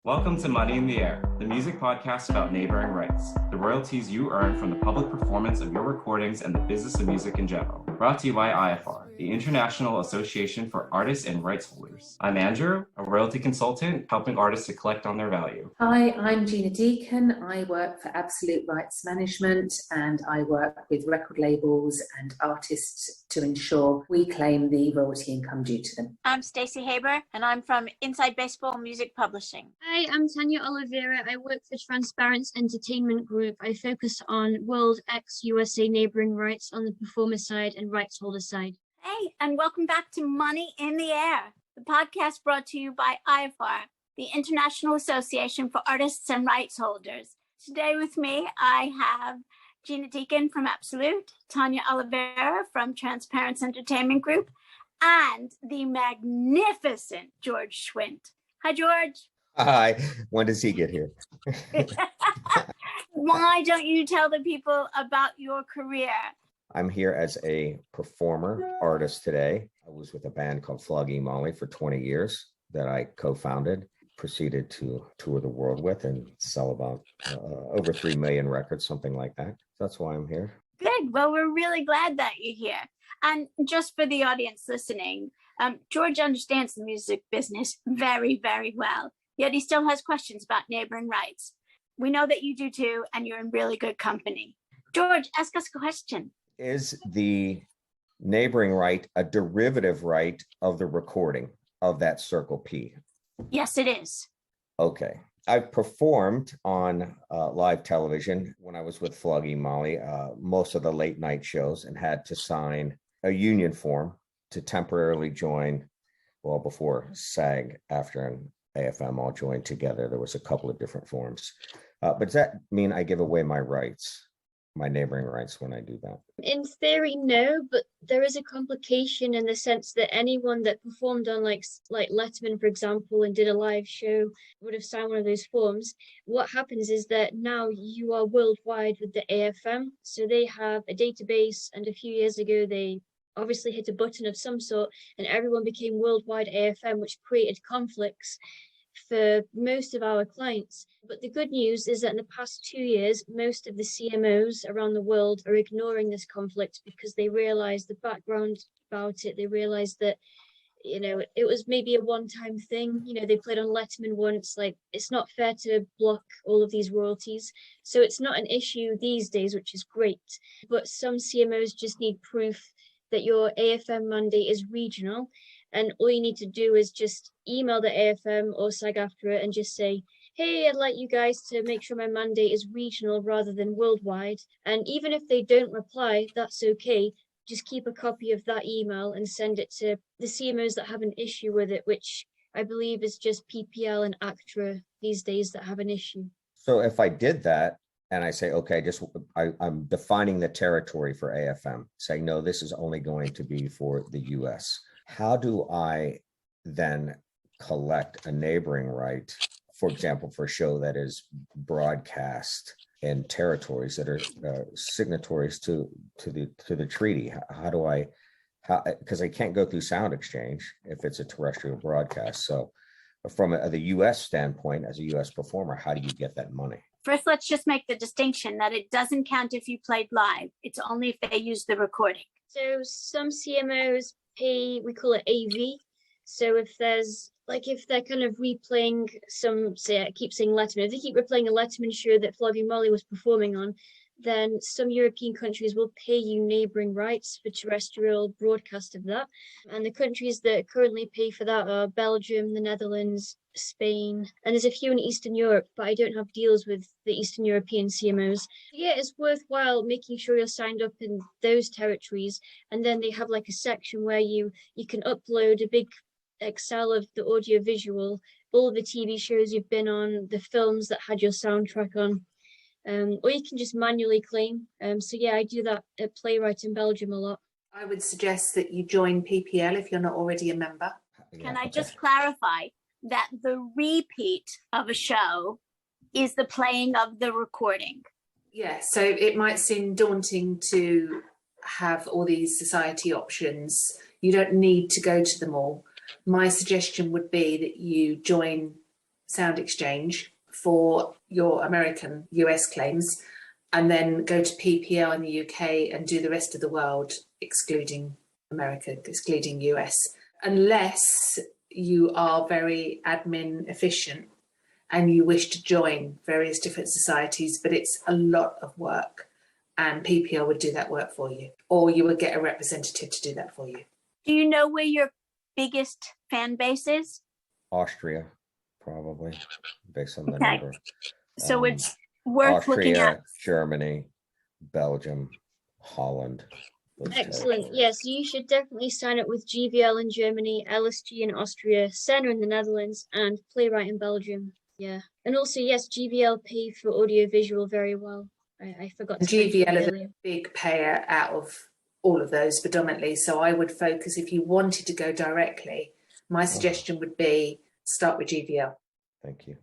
Welcome to Money in the Air, the music podcast about neighboring rights, the royalties you earn from the public performance of your recordings and the business of music in general. Brought to you by IFR, the International Association for Artists and Rights Holders. I'm Andrew, a royalty consultant helping artists to collect on their value. Hi, I'm Gina Deacon. I work for Absolute Rights Management and I work with record labels and artists to ensure we claim the royalty income due to them. I'm Stacey Haber and I'm from Inside Baseball Music Publishing. Hi, I'm Tanya Oliveira. I work for Transparence Entertainment Group. I focus on World ex-USA neighbouring rights on the performer side and rights holder side. Hey, and welcome back to Money in the Air, the podcast brought to you by IFR, the International Association for Artists and Rights Holders. Today with me, I have Gina Deacon from Absolute, Tanya Oliveira from Transparence Entertainment Group, and the magnificent George Schwindt. Hi, George. Hi, when does he get here? Why don't you tell the people about your career? I'm here as a performer, artist today. I was with a band called Flogging for 20 years that I co-founded, proceeded to tour the world with and sell about over 3 million records, something like that. That's why I'm here. Good. Well, we're really glad that you're here. And just for the audience listening, George understands the music business very, very well. Yet he still has questions about neighboring rights. We know that you do too, and you're in really good company. George, ask us a question. Is the neighboring right a derivative right of the recording of that Circle P? Yes, it is. Okay. I've performed on live television when I was with Flogging Molly, most of the late night shows, and had to sign a union form to temporarily join, well, before SAG, after an AFM all joined together. There was a couple of different forms. But does that mean I give away my rights, my neighboring rights, when I do that? In theory, no, but there is a complication in the sense that anyone that performed on like Letterman, for example, and did a live show would have signed one of those forms. What happens is that now you are worldwide with the AFM. So they have a database, and a few years ago, they obviously hit a button of some sort and everyone became worldwide AFM, which created conflicts for most of our clients. But the good news is that in the past 2 years, most of the CMOs around the world are ignoring this conflict because they realize the background about it. They realize that, it was maybe a one-time thing. They played on Letterman once. Like, it's not fair to block all of these royalties. So it's not an issue these days, which is great. But some CMOs just need proof that your AFM mandate is regional, and all you need to do is just email the AFM or SAG-AFTRA and just say, hey, I'd like you guys to make sure my mandate is regional rather than worldwide. And even if they don't reply, that's okay. Just keep a copy of that email and send it to the CMOs that have an issue with it, which I believe is just PPL and ACTRA these days that have an issue. So if I did that, and I say, okay, I'm defining the territory for AFM, saying, no, this is only going to be for the US. How do I then collect a neighboring right, for example, for a show that is broadcast in territories that are signatories to the treaty? Because I can't go through Sound Exchange if it's a terrestrial broadcast. So from the US standpoint, as a US performer, how do you get that money? First, let's just make the distinction that it doesn't count if you played live. It's only if they use the recording. So some CMOs pay, we call it AV. So if they're kind of replaying I keep saying Letterman, if they keep replaying a Letterman show that Flogging Molly was performing on, then some European countries will pay you neighboring rights for terrestrial broadcast of that. And the countries that currently pay for that are Belgium, the Netherlands, Spain, and there's a few in Eastern Europe, but I don't have deals with the Eastern European CMOs. Yeah, it's worthwhile making sure you're signed up in those territories. And then they have like a section where you can upload a big Excel of the audio visual, all of the TV shows you've been on, the films that had your soundtrack on. Or you can just manually claim. So yeah, I do that at Playwright in Belgium a lot. I would suggest that you join PPL if you're not already a member. Can I just clarify that the repeat of a show is the playing of the recording? Yeah, so it might seem daunting to have all these society options. You don't need to go to them all. My suggestion would be that you join Sound Exchange for your American US claims, and then go to PPL in the UK and do the rest of the world, excluding America, excluding US, unless you are very admin efficient and you wish to join various different societies, but it's a lot of work, and PPL would do that work for you, or you would get a representative to do that for you. Do you know where your biggest fan base is? Austria, probably, based on the Okay. number. So it's worth looking at. Austria, Germany, Belgium, Holland. those Excellent. territories. Yes, you should definitely sign up with GVL in Germany, LSG in Austria, Senna in the Netherlands, and Playwright in Belgium. Yeah. And also, yes, GVL pay for audiovisual very well. I forgot to mention GVL that is earlier. a big payer out of all of those predominantly. So I would focus, if you wanted to go directly, my suggestion would be start with GVL. Thank you.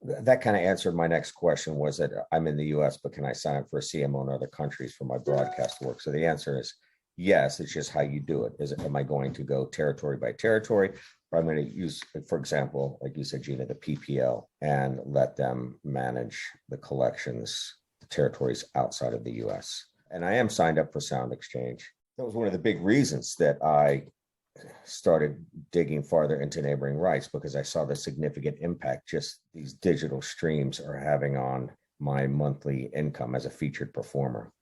That kind of answered my next question, was that I'm in the US, but can I sign up for a CMO in other countries for my broadcast work? So the answer is yes, it's just how you do it. Am I going to go territory by territory? Or I'm going to use, for example, like you said, Gina, the PPL, and let them manage the collections, the territories outside of the US. And I am signed up for Sound Exchange. That was one of the big reasons that I started digging farther into neighboring rights, because I saw the significant impact just these digital streams are having on my monthly income as a featured performer.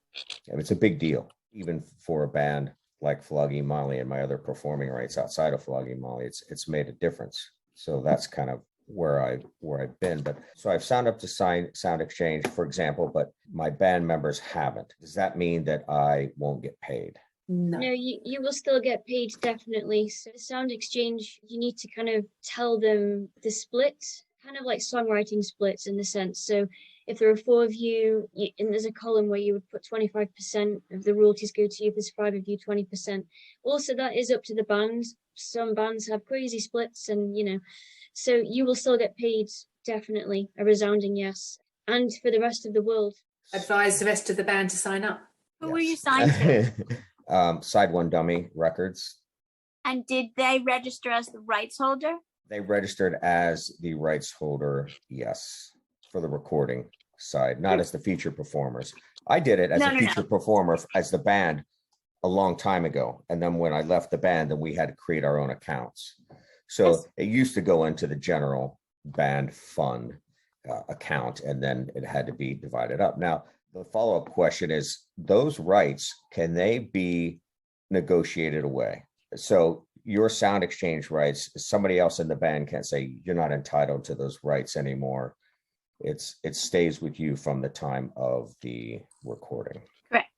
And it's a big deal, even for a band like Flogging Molly and my other performing rights outside of Flogging Molly. It's made a difference. So that's kind of where I've been. But so I've signed up to Sound Exchange, for example, but my band members haven't. Does that mean that I won't get paid? No. No, you will still get paid, definitely. So Sound Exchange, you need to kind of tell them the split, kind of like songwriting splits in the sense. So if there are 4 of you, and there's a column where you would put 25% of the royalties go to you. If there's 5 of you, 20%. Also, that is up to the band. Some bands have crazy splits, and so you will still get paid, definitely, a resounding yes. And for the rest of the world, Advise the rest of the band to sign up. Who were you signed to? Side One Dummy Records. And did they register as the rights holder? They registered as the rights holder, yes, for the recording side, not as the featured performers. I did it as a featured performer as the band a long time ago. And then when I left the band, then we had to create our own accounts. So it used to go into the general band fund account, and then it had to be divided up. Now, the follow-up question is, those rights, can they be negotiated away? So your Sound Exchange rights, somebody else in the band can't say you're not entitled to those rights anymore. It stays with you from the time of the recording. Correct.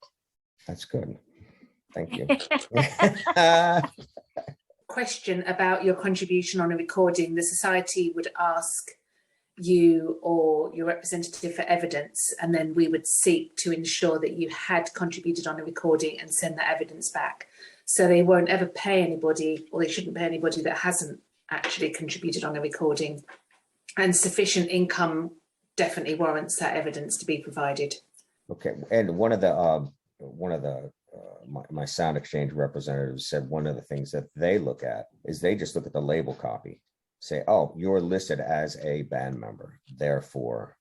That's good. Thank you. Question about your contribution on a recording. The society would ask you or your representative for evidence, and then we would seek to ensure that you had contributed on a recording and send that evidence back. So they won't ever pay anybody, or they shouldn't pay anybody that hasn't actually contributed on a recording. And sufficient income definitely warrants that evidence to be provided. Okay, and one of the my Sound Exchange representatives said one of the things that they look at is they just look at the label copy. Say, oh, you're listed as a band member, therefore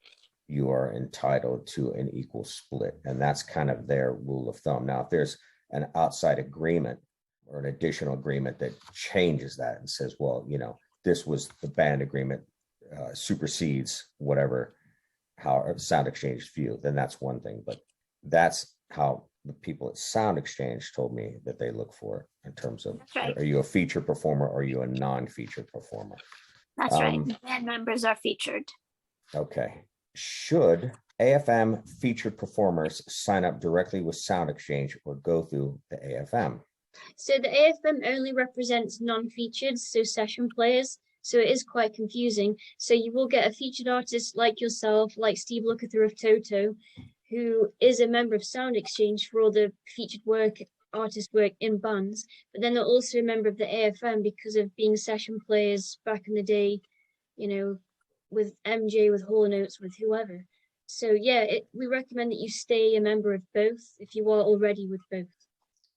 you are entitled to an equal split. And that's kind of their rule of thumb. Now, if there's an outside agreement or an additional agreement that changes that and says, well, this was the band agreement, supersedes whatever, how Sound Exchange view, then that's one thing. But that's how the people at Sound Exchange told me that they look for it in terms of, right. Are you a featured performer or are you a non-featured performer? That's right. The band members are featured. Okay. Should AFM featured performers sign up directly with Sound Exchange or go through the AFM? So the AFM only represents non-featured, so session players. So it is quite confusing. So you will get a featured artist like yourself, like Steve Lukather of Toto, who is a member of Sound Exchange for all the featured work, artist work in bands, but then they're also a member of the AFM because of being session players back in the day, with MJ, with Hall & Oates, with whoever. So yeah, we recommend that you stay a member of both if you are already with both.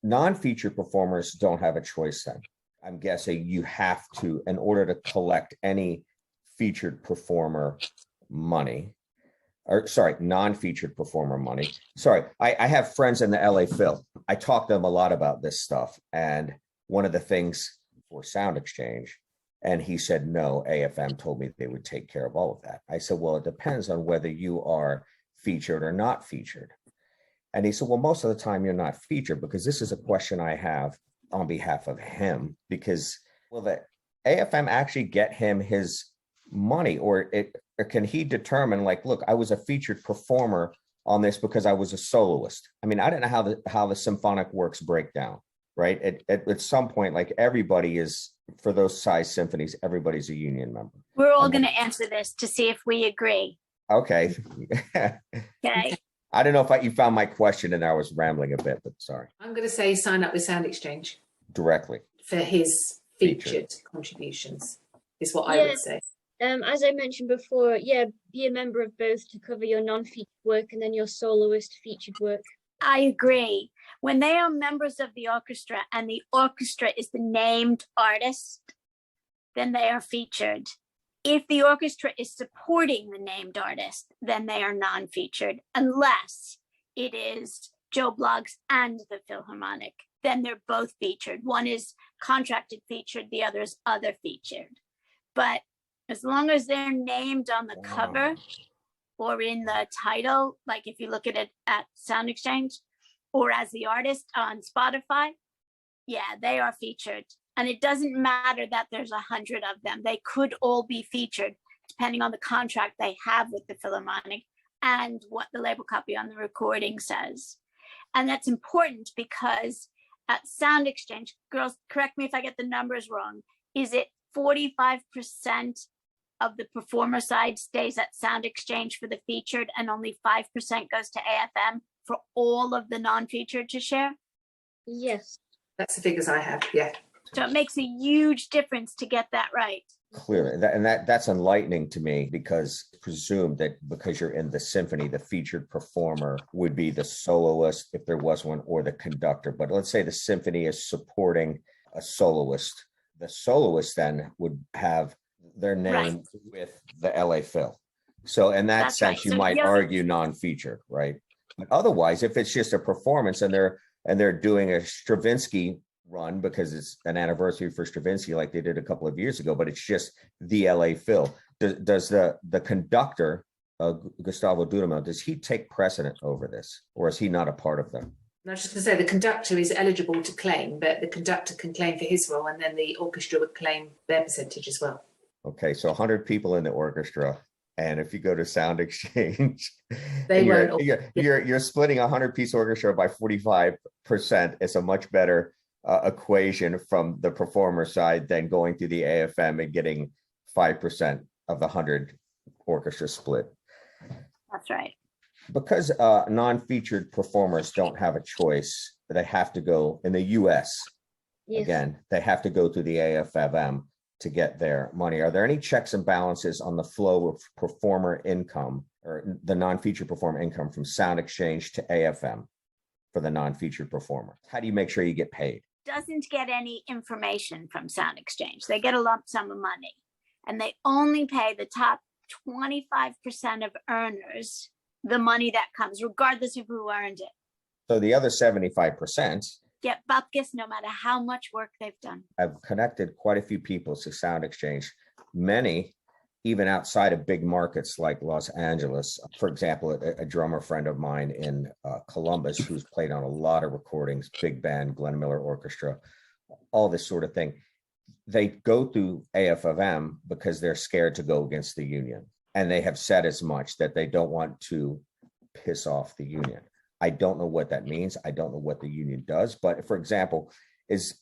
Non-featured performers don't have a choice then. I'm guessing you have to, in order to collect any featured performer money, or sorry, non-featured performer money. Sorry, I have friends in the LA Phil. I talk to them a lot about this stuff. And one of the things for Sound Exchange, and he said, no, AFM told me they would take care of all of that. I said, well, it depends on whether you are featured or not featured. And he said, well, most of the time you're not featured, because this is a question I have on behalf of him, because will the AFM actually get him his money, or can he determine, like, look, I was a featured performer on this because I was a soloist? I mean, I don't know how the symphonic works break down, right? At some point, like, everybody is, for those size symphonies, everybody's a union member. We're all going to answer this to see if we agree. Okay. Okay. I don't know if you found my question and I was rambling a bit, but sorry. I'm going to say sign up with Sound Exchange Directly. for his featured contributions, is what I Yeah. would say. As I mentioned before, yeah, be a member of both to cover your non-featured work and then your soloist featured work. I agree. When they are members of the orchestra and the orchestra is the named artist, then they are featured. If the orchestra is supporting the named artist, then they are non-featured, unless it is Joe Bloggs and the Philharmonic. Then they're both featured. One is contracted featured, the other is other featured. But as long as they're named on the cover or in the title, like if you look at it at Sound Exchange, or as the artist on Spotify, yeah, they are featured. And it doesn't matter that there's 100 of them. They could all be featured depending on the contract they have with the Philharmonic and what the label copy on the recording says. And that's important because at Sound Exchange, girls, correct me if I get the numbers wrong, is it 45% of the performer side stays at Sound Exchange for the featured and only 5% goes to AFM for all of the non-featured to share? Yes. That's the figures I have, yeah. So it makes a huge difference to get that right. Clearly, that's enlightening to me, because presumed that because you're in the symphony, the featured performer would be the soloist, if there was one, or the conductor. But let's say the symphony is supporting a soloist. The soloist then would have their name with the LA Phil. So in that That's sense, right. you So might yeah. argue non-featured, right? But otherwise, if it's just a performance and they're doing a Stravinsky run because it's an anniversary for Stravinsky, like they did a couple of years ago, but it's just the LA Phil. Does the conductor, Gustavo Dudamel, does he take precedent over this, or is he not a part of them? I was just going to say the conductor is eligible to claim, but the conductor can claim for his role, and then the orchestra would claim their percentage as well. Okay, so 100 people in the orchestra, and if you go to Sound Exchange, They and won't. you're splitting a 100-piece orchestra by 45%. It's a much better equation from the performer side than going to the AFM and getting 5% of the 100 orchestra split. That's right. Because non-featured performers don't have a choice, they have to go in the US. Yes. Again, they have to go through the AFM to get their money. Are there any checks and balances on the flow of performer income, or the non-featured performer income, from Sound Exchange to AFM for the non-featured performer? How do you make sure you get paid? Doesn't get any information from Sound Exchange. They get a lump sum of money, and they only pay the top 25% of earners the money that comes, regardless of who earned it. So the other 75%, Get bupkis no matter how much work they've done. I've connected quite a few people to Sound Exchange, many even outside of big markets like Los Angeles. For example, a drummer friend of mine in Columbus, who's played on a lot of recordings, big band, Glenn Miller Orchestra, all this sort of thing. They go through AFM because they're scared to go against the union. And they have said as much, that they don't want to piss off the union. I don't know what that means. I don't know what the union does. But for example, is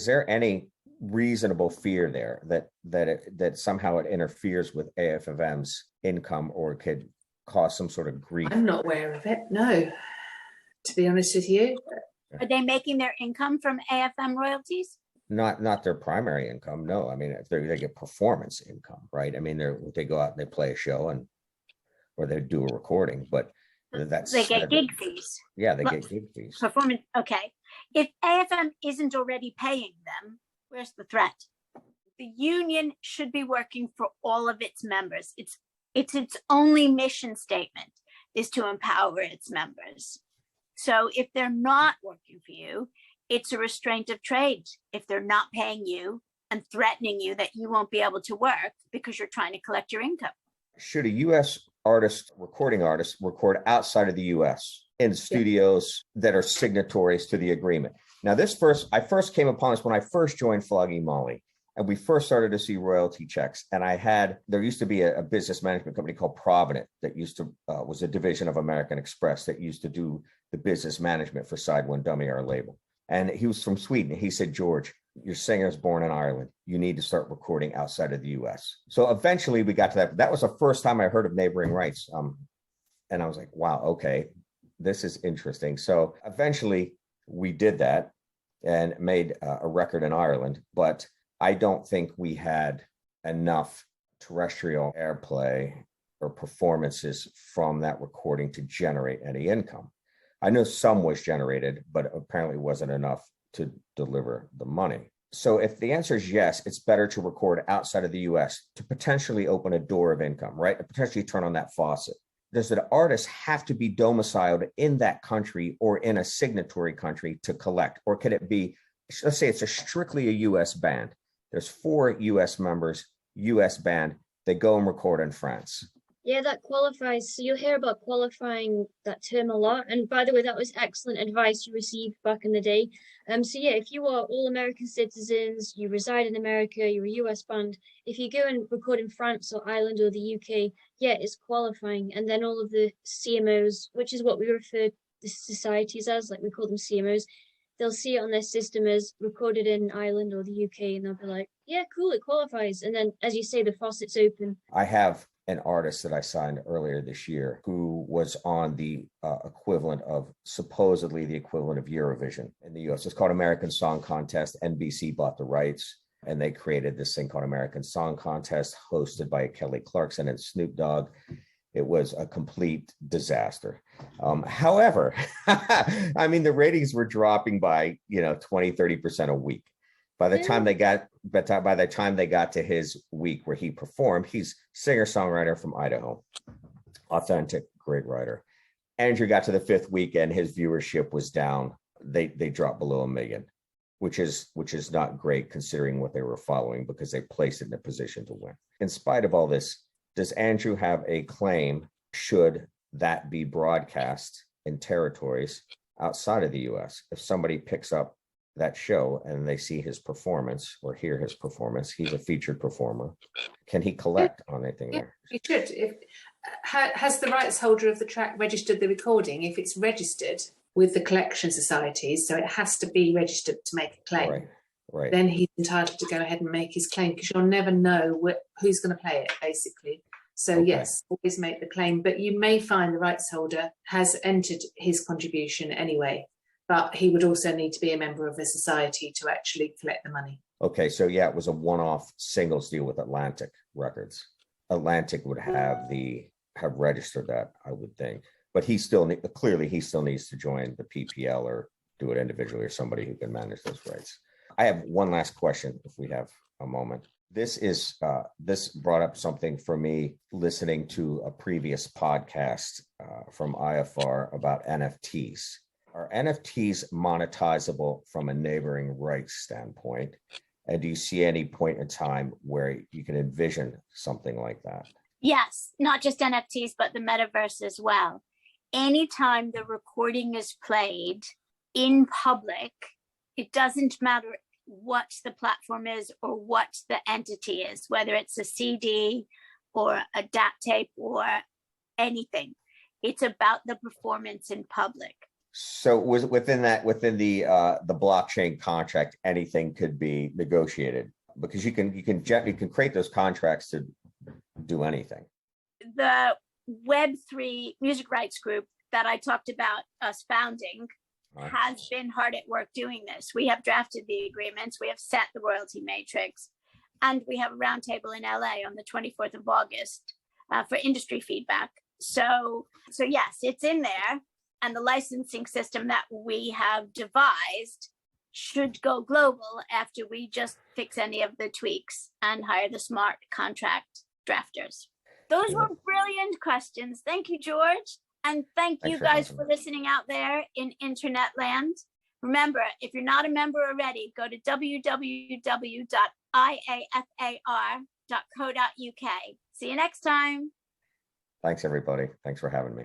there any reasonable fear there that somehow it interferes with AFM's income or could cause some sort of grief? I'm not aware of it, no, to be honest with you. Are they making their income from AFM royalties? Not their primary income. No, I mean, they get performance income, right? I mean, they go out and they play a show or they do a recording, but that's They get gig fees. Yeah, they get gig fees. Performance. Okay. If AFM isn't already paying them, where's the threat? The union should be working for all of its members. It's its only mission statement is to empower its members. So if they're not working for you, it's a restraint of trade. If they're not paying you and threatening you that you won't be able to work because you're trying to collect your income. Should a U.S. recording artist, record outside of the U.S. in studios that are signatories to the agreement? Now, I first came upon this when I first joined Flogging Molly, and we first started to see royalty checks. And there used to be a business management company called Provident that was a division of American Express that used to do the business management for Side One Dummy, our label. And he was from Sweden. He said, George, your singer's born in Ireland. You need to start recording outside of the US. So eventually we got to that. That was the first time I heard of neighboring rights. And I was like, wow, okay, this is interesting. So eventually we did that and made a record in Ireland, but I don't think we had enough terrestrial airplay or performances from that recording to generate any income. I know some was generated, but apparently wasn't enough to deliver the money. So if the answer is yes, it's better to record outside of the US to potentially open a door of income, right? To potentially turn on that faucet. Does the artist have to be domiciled in that country or in a signatory country to collect? Or could it be, let's say it's strictly a US band. There's 4 US members, US band, they go and record in France. Yeah, that qualifies. So you'll hear about qualifying, that term a lot. And by the way, that was excellent advice you received back in the day. So yeah, if you are all American citizens, you reside in America, you're a US band, if you go and record in France or Ireland or the UK, yeah, it's qualifying. And then all of the CMOs, which is what we refer to societies as, like we call them CMOs, they'll see it on their system as recorded in Ireland or the UK, and they'll be like, yeah, cool, it qualifies. And then, as you say, the faucet's open. I have an artist that I signed earlier this year who was on the supposedly the equivalent of Eurovision in the US. It's called American Song Contest. NBC bought the rights and they created this thing called American Song Contest, hosted by Kelly Clarkson and Snoop Dogg. It was a complete disaster. However, I mean, the ratings were dropping by, 20, 30% a week. By the time they got to his week where he performed, he's singer-songwriter from Idaho, authentic, great writer. Andrew got to the 5th weekend, his viewership was down. They dropped below 1 million, which is not great considering what they were following, because they placed it in a position to win. In spite of all this, does Andrew have a claim, should that be broadcast in territories outside of the US? If somebody picks up that show and they see his performance or hear his performance, he's a featured performer, can he collect on anything there? He should. Has the rights holder of the track registered the recording? If it's registered with the collection societies, so it has to be registered to make a claim. Right. Then he's entitled to go ahead and make his claim, because you'll never know who's going to play it, basically. So yes, always make the claim, but you may find the rights holder has entered his contribution anyway, but he would also need to be a member of the society to actually collect the money. Okay, so yeah, it was a one-off singles deal with Atlantic Records. Atlantic would have registered that, I would think, but he still needs to join the PPL or do it individually, or somebody who can manage those rights. I have one last question, if we have a moment. This brought up something for me listening to a previous podcast from IFR about NFTs. Are NFTs monetizable from a neighboring rights standpoint? And do you see any point in time where you can envision something like that? Yes, not just NFTs, but the metaverse as well. Anytime the recording is played in public, it doesn't matter what the platform is or what the entity is, whether it's a CD or a DAT tape or anything. It's about the performance in public. So was within the blockchain contract, anything could be negotiated, because you can create those contracts to do anything. The Web3 music rights group that I talked about us founding has been hard at work doing this. We have drafted the agreements, we have set the royalty matrix, and we have a roundtable in LA on the 24th of August for industry feedback. So yes, it's in there. And the licensing system that we have devised should go global after we just fix any of the tweaks and hire the smart contract drafters? Those were brilliant questions. Thank you, George. And thank you guys for listening out there in internet land. Remember, if you're not a member already, go to www.iafar.co.uk. See you next time. Thanks, everybody. Thanks for having me.